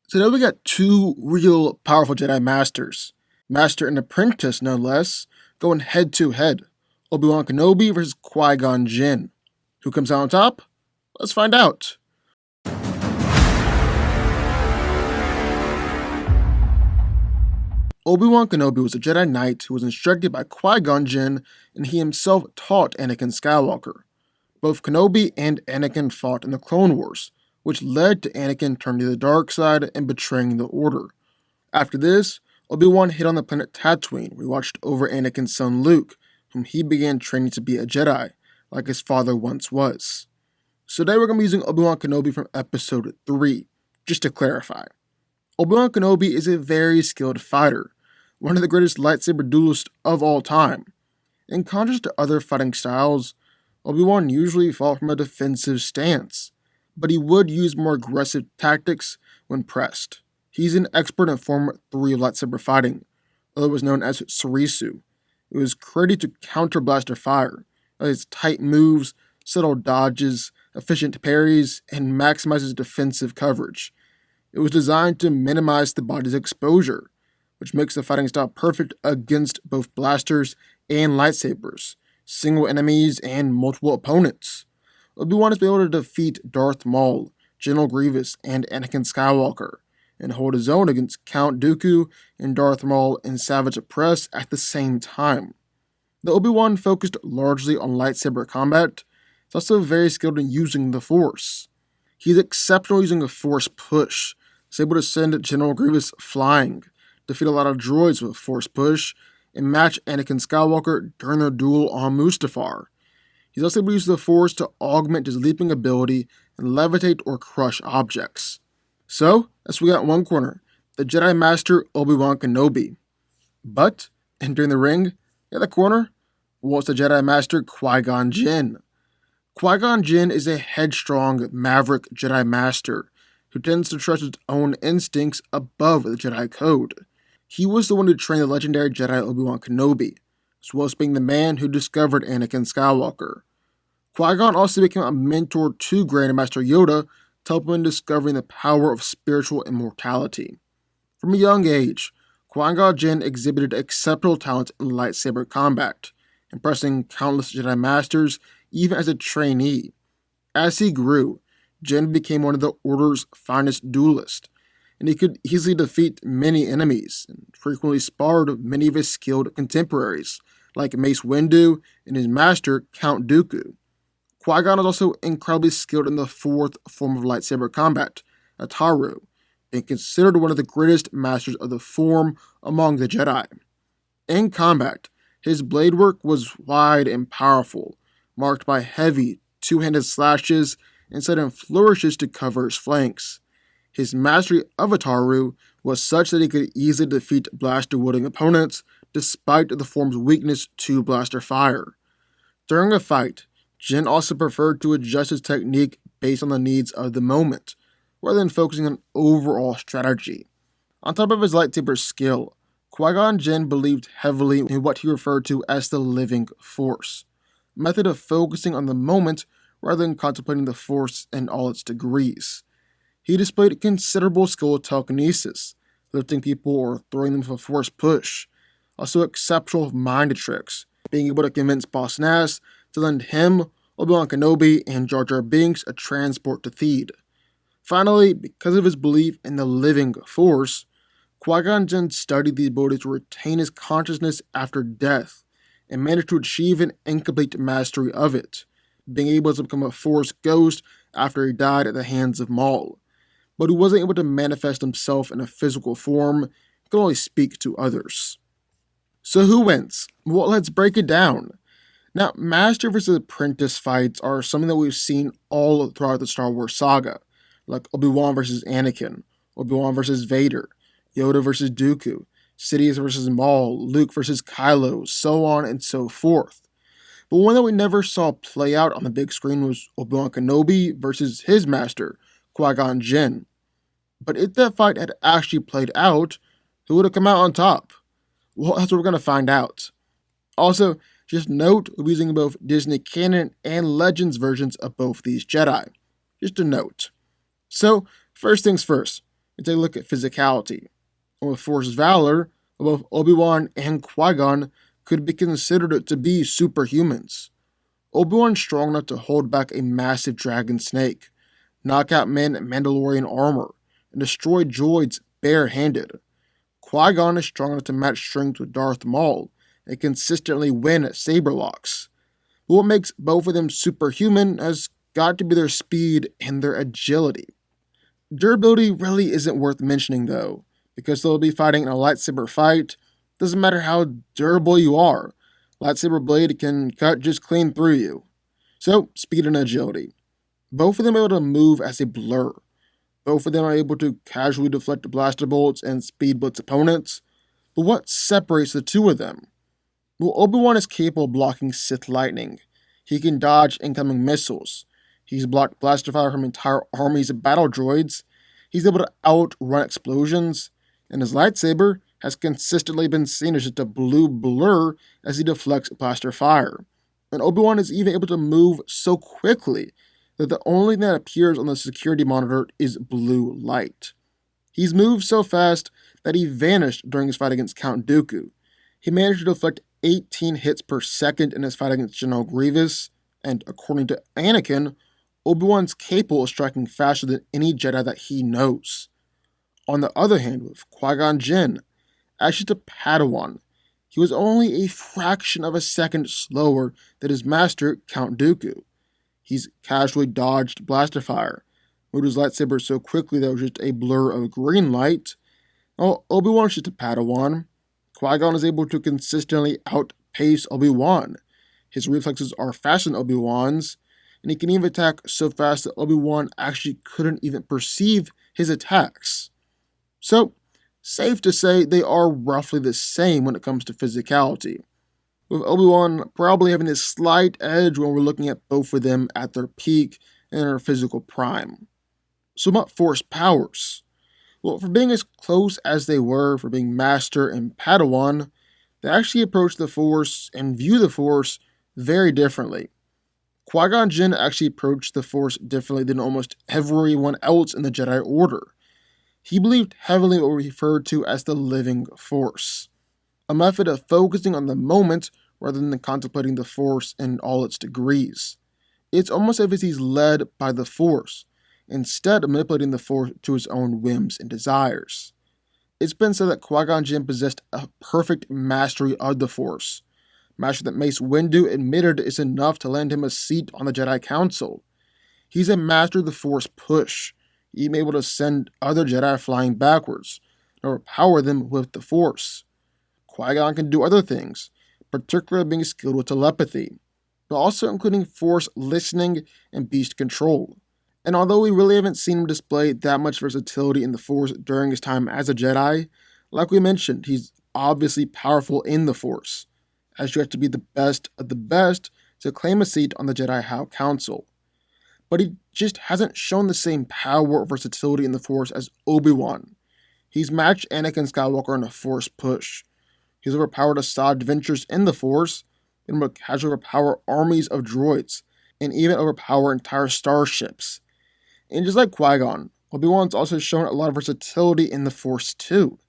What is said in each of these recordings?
So now we got two real powerful Jedi Masters, Master and Apprentice no less, going head to head. Obi-Wan Kenobi versus Qui-Gon Jinn. Who comes out on top? Let's find out. Obi-Wan Kenobi was a Jedi Knight who was instructed by Qui-Gon Jinn, and he himself taught Anakin Skywalker. Both Kenobi and Anakin fought in the Clone Wars, which led to Anakin turning to the dark side and betraying the Order. After this, Obi-Wan hid on the planet Tatooine, where he watched over Anakin's son Luke, whom he began training to be a Jedi, like his father once was. So today we're going to be using Obi-Wan Kenobi from Episode 3, just to clarify. Obi-Wan Kenobi is a very skilled fighter, one of the greatest lightsaber duelists of all time. In contrast to other fighting styles, Obi-Wan usually fought from a defensive stance, but he would use more aggressive tactics when pressed. He's an expert in Form 3 lightsaber fighting, otherwise known as Surisu. It was created to counter blaster fire, its tight moves, subtle dodges, efficient parries, and maximizes defensive coverage. It was designed to minimize the body's exposure, which makes the fighting style perfect against both blasters and lightsabers, single enemies, and multiple opponents. Obi-Wan is able to defeat Darth Maul, General Grievous, and Anakin Skywalker, and hold his own against Count Dooku and Darth Maul and Savage Opress at the same time. Though Obi-Wan focused largely on lightsaber combat, he's also very skilled in using the Force. He's exceptional using a Force push. He's able to send General Grievous flying, defeat a lot of droids with Force push, and match Anakin Skywalker during their duel on Mustafar. He's also able to use the Force to augment his leaping ability and levitate or crush objects. So, that's what we got in one corner, the Jedi Master Obi-Wan Kenobi. But, entering the ring, in the other corner, was the Jedi Master Qui-Gon Jinn. Qui-Gon Jinn is a headstrong, maverick Jedi Master who tends to trust his own instincts above the Jedi Code. He was the one who trained the legendary Jedi Obi-Wan Kenobi, as well as being the man who discovered Anakin Skywalker. Qui-Gon also became a mentor to Grand Master Yoda to help him in discovering the power of spiritual immortality. From a young age, Qui-Gon Jinn exhibited exceptional talent in lightsaber combat, impressing countless Jedi Masters even as a trainee. As he grew, Jinn became one of the Order's finest duelists, and he could easily defeat many enemies, and frequently sparred many of his skilled contemporaries, like Mace Windu and his master, Count Dooku. Qui-Gon is also incredibly skilled in the fourth form of lightsaber combat, Ataru, being considered one of the greatest masters of the form among the Jedi. In combat, his blade work was wide and powerful, marked by heavy, two-handed slashes and sudden flourishes to cover his flanks. His mastery of Ataru was such that he could easily defeat blaster-wielding opponents despite the form's weakness to blaster fire. During a fight, Jinn also preferred to adjust his technique based on the needs of the moment, rather than focusing on overall strategy. On top of his lightsaber skill, Qui-Gon Jinn believed heavily in what he referred to as the living Force, a method of focusing on the moment rather than contemplating the Force in all its degrees. He displayed considerable skill with telekinesis, lifting people or throwing them with a Force push, also exceptional mind tricks, being able to convince Boss Nass to lend him, Obi-Wan Kenobi, and Jar Jar Binks a transport to Theed. Finally, because of his belief in the living Force, Qui-Gon Jinn studied the ability to retain his consciousness after death, and managed to achieve an incomplete mastery of it, being able to become a Force ghost after he died at the hands of Maul. But he wasn't able to manifest himself in a physical form, he could only speak to others. So who wins? Well, let's break it down. Now, Master vs. Apprentice fights are something that we've seen all throughout the Star Wars saga, like Obi-Wan vs. Anakin, Obi-Wan vs. Vader, Yoda vs. Dooku, Sidious vs. Maul, Luke vs. Kylo, so on and so forth. But one that we never saw play out on the big screen was Obi-Wan Kenobi versus his master, Qui-Gon Jinn. But if that fight had actually played out, who would have come out on top? Well, that's what we're going to find out. Also, just note, we'll be using both Disney canon and Legends versions of both these Jedi. Just a note. So, first things first, and take a look at physicality. And with Force Valor, both Obi-Wan and Qui-Gon could be considered to be superhumans. Obi-Wan's strong enough to hold back a massive dragon snake, knock out men in Mandalorian armor, and destroy droids barehanded. Qui-Gon is strong enough to match strength with Darth Maul and consistently win at saber locks. But what makes both of them superhuman has got to be their speed and their agility. Durability really isn't worth mentioning though, because they'll be fighting in a lightsaber fight. Doesn't matter how durable you are, lightsaber blade can cut just clean through you. So, speed and agility. Both of them are able to move as a blur. Both of them are able to casually deflect blaster bolts and speed blitz opponents. But what separates the two of them? Well, Obi-Wan is capable of blocking Sith lightning. He can dodge incoming missiles. He's blocked blaster fire from entire armies of battle droids. He's able to outrun explosions. And his lightsaber has consistently been seen as just a blue blur as he deflects blaster fire. And Obi-Wan is even able to move so quickly that the only thing that appears on the security monitor is blue light. He's moved so fast that he vanished during his fight against Count Dooku. He managed to deflect 18 hits per second in his fight against General Grievous, and according to Anakin, Obi-Wan's capable of striking faster than any Jedi that he knows. On the other hand, with Qui-Gon Jinn, as just a Padawan, he was only a fraction of a second slower than his master, Count Dooku. He's casually dodged blaster fire, moved his lightsaber so quickly that it was just a blur of green light. While Obi-Wan is just a Padawan, Qui-Gon is able to consistently outpace Obi-Wan. His reflexes are faster than Obi-Wan's, and he can even attack so fast that Obi-Wan actually couldn't even perceive his attacks. So, safe to say they are roughly the same when it comes to physicality, with Obi-Wan probably having a slight edge when we're looking at both of them at their peak and their physical prime. So what Force powers? Well, for being as close as they were, for being Master and Padawan, they actually approach the Force and view the Force very differently. Qui-Gon Jinn actually approached the Force differently than almost everyone else in the Jedi Order. He believed heavily in what we referred to as the living Force, a method of focusing on the moment rather than contemplating the Force in all its degrees. It's almost as if he's led by the Force, instead of manipulating the Force to his own whims and desires. It's been said that Qui-Gon Jinn possessed a perfect mastery of the Force, mastery that Mace Windu admitted is enough to land him a seat on the Jedi Council. He's a master of the Force push, even able to send other Jedi flying backwards, and overpower them with the Force. Qui-Gon can do other things, particularly being skilled with telepathy, but also including Force listening and beast control. And although we really haven't seen him display that much versatility in the Force during his time as a Jedi, like we mentioned, he's obviously powerful in the Force, as you have to be the best of the best to claim a seat on the Jedi High Council. But he just hasn't shown the same power or versatility in the Force as Obi-Wan. He's matched Anakin Skywalker in a Force push. He's overpowered Assad adventures in the Force, and will casually overpower armies of droids, and even overpower entire starships. And just like Qui-Gon, Obi-Wan's also shown a lot of versatility in the Force too.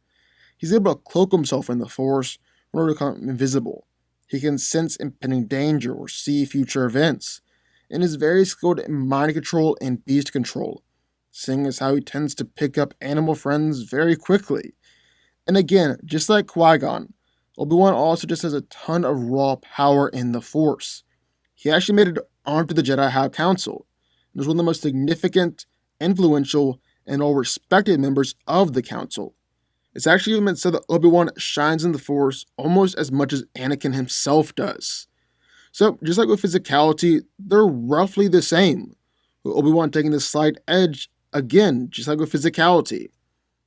He's able to cloak himself in the Force in order to become invisible. He can sense impending danger or see future events, and is very skilled in mind control and beast control, seeing as how he tends to pick up animal friends very quickly. And again, just like Qui-Gon, Obi-Wan also just has a ton of raw power in the Force. He actually made it onto the Jedi High Council, and is one of the most significant, influential, and well-respected members of the Council. It's actually even been said that Obi-Wan shines in the Force almost as much as Anakin himself does. So, just like with physicality, they're roughly the same, with Obi-Wan taking the slight edge, again, just like with physicality.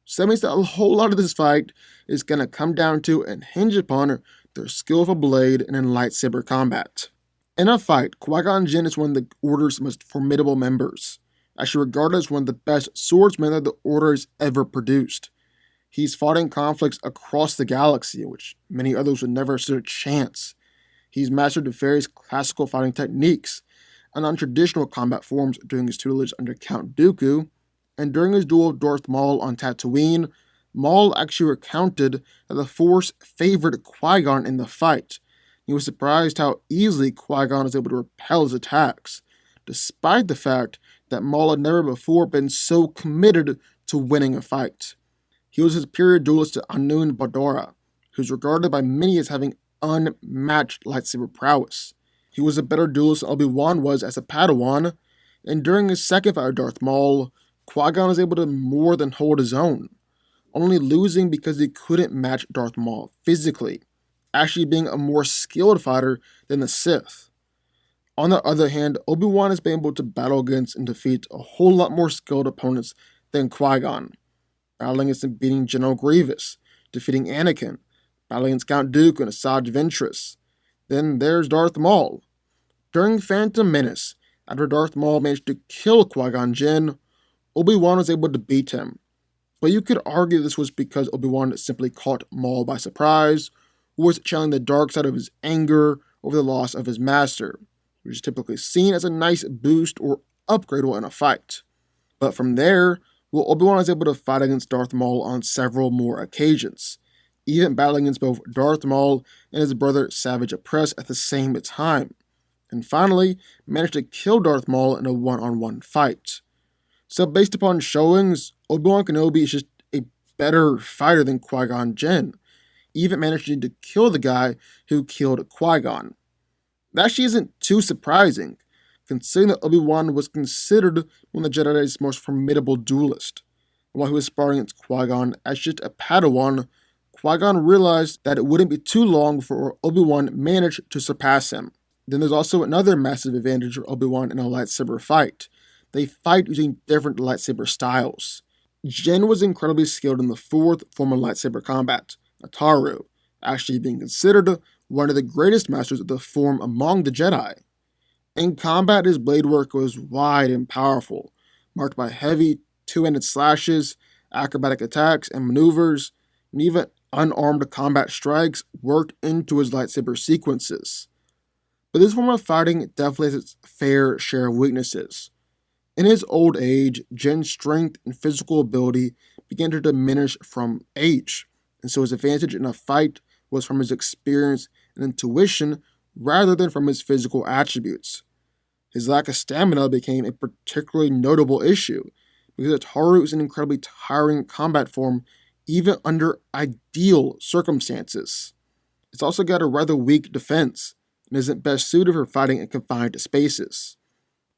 So that means that a whole lot of this fight is going to come down to and hinge upon their skill of a blade and in lightsaber combat. In a fight, Qui-Gon Jinn is one of the Order's most formidable members, actually regarded as one of the best swordsmen that the Order has ever produced. He's fought in conflicts across the galaxy, which many others would never have stood a chance. He's mastered the various classical fighting techniques and non-traditional combat forms during his tutelage under Count Dooku, And during his duel with Darth Maul on Tatooine, Maul actually recounted that the Force favored Qui-Gon in the fight. He was surprised how easily Qui-Gon was able to repel his attacks, despite the fact that Maul had never before been so committed to winning a fight. He was a superior duelist to Anun Badora, who's regarded by many as having unmatched lightsaber prowess. He was a better duelist than Obi-Wan was as a Padawan, and during his second fight with Darth Maul, Qui-Gon was able to more than hold his own, only losing because he couldn't match Darth Maul physically, actually being a more skilled fighter than the Sith. On the other hand, Obi-Wan has been able to battle against and defeat a whole lot more skilled opponents than Qui-Gon, battling against and beating General Grievous, defeating Anakin, battling against Count Dooku and Asajj Ventress. Then there's Darth Maul. During Phantom Menace, after Darth Maul managed to kill Qui-Gon Jinn, Obi-Wan was able to beat him. But you could argue this was because Obi-Wan simply caught Maul by surprise, or was channeling the dark side of his anger over the loss of his master, which is typically seen as a nice boost or upgrade while in a fight. But from there, Obi-Wan was able to fight against Darth Maul on several more occasions, even battling against both Darth Maul and his brother Savage Opress at the same time, and finally managed to kill Darth Maul in a one-on-one fight. So based upon showings, Obi-Wan Kenobi is just a better fighter than Qui-Gon Jinn, even managing to kill the guy who killed Qui-Gon. That actually isn't too surprising, considering that Obi-Wan was considered one of the Jedi's most formidable duelists. While he was sparring against Qui-Gon as just a Padawan, Qui-Gon realized that it wouldn't be too long before Obi-Wan managed to surpass him. Then there's also another massive advantage for Obi-Wan in a lightsaber fight. They fight using different lightsaber styles. Jinn was incredibly skilled in the fourth form of lightsaber combat, Ataru, actually being considered one of the greatest masters of the form among the Jedi. In combat, his blade work was wide and powerful, marked by heavy two-handed slashes, acrobatic attacks and maneuvers, and even unarmed combat strikes worked into his lightsaber sequences. But this form of fighting definitely has its fair share of weaknesses. In his old age, Jinn's strength and physical ability began to diminish from age, and so his advantage in a fight was from his experience and intuition rather than from his physical attributes. His lack of stamina became a particularly notable issue, because Ataru is an incredibly tiring combat form even under ideal circumstances. It's also got a rather weak defense, and isn't best suited for fighting in confined spaces.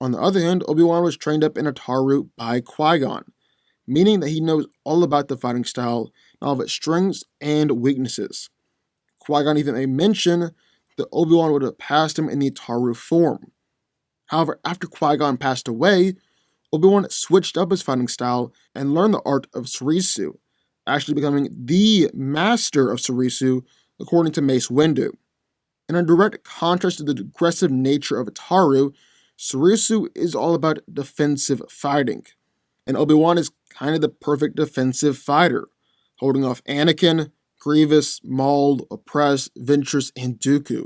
On the other hand, Obi-Wan was trained up in Ataru by Qui-Gon, meaning that he knows all about the fighting style and all of its strengths and weaknesses. Qui-Gon even made mention that Obi-Wan would have passed him in the Ataru form. However, after Qui-Gon passed away, Obi-Wan switched up his fighting style and learned the art of Surisu, actually becoming the master of Surisu according to Mace Windu. In a direct contrast to the aggressive nature of Ataru, Surisu is all about defensive fighting, and Obi-Wan is kind of the perfect defensive fighter, holding off Anakin, Grievous, Maul, Opress, Ventress, and Dooku.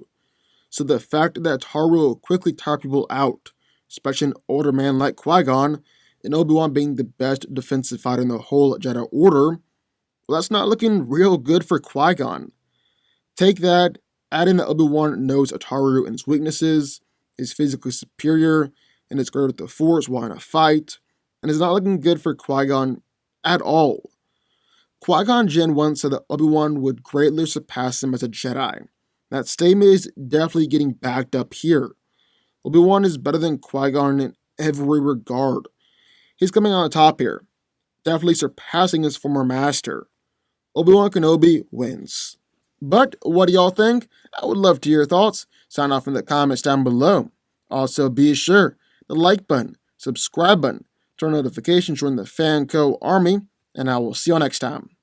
So the fact that Ataru will quickly tire people out, especially an older man like Qui-Gon, and Obi-Wan being the best defensive fighter in the whole Jedi Order, well, that's not looking real good for Qui-Gon. Take that, add in that Obi-Wan knows Ataru and his weaknesses, is physically superior, and is great with the Force while in a fight, and is not looking good for Qui-Gon at all. Qui-Gon Jinn once said that Obi-Wan would greatly surpass him as a Jedi. That statement is definitely getting backed up here. Obi-Wan is better than Qui-Gon in every regard. He's coming on top here, definitely surpassing his former master. Obi-Wan Kenobi wins. But what do y'all think? I would love to hear your thoughts. Sign off in the comments down below. Also, be sure the like button, subscribe button, turn notifications, join the DanCo army, and I will see you next time.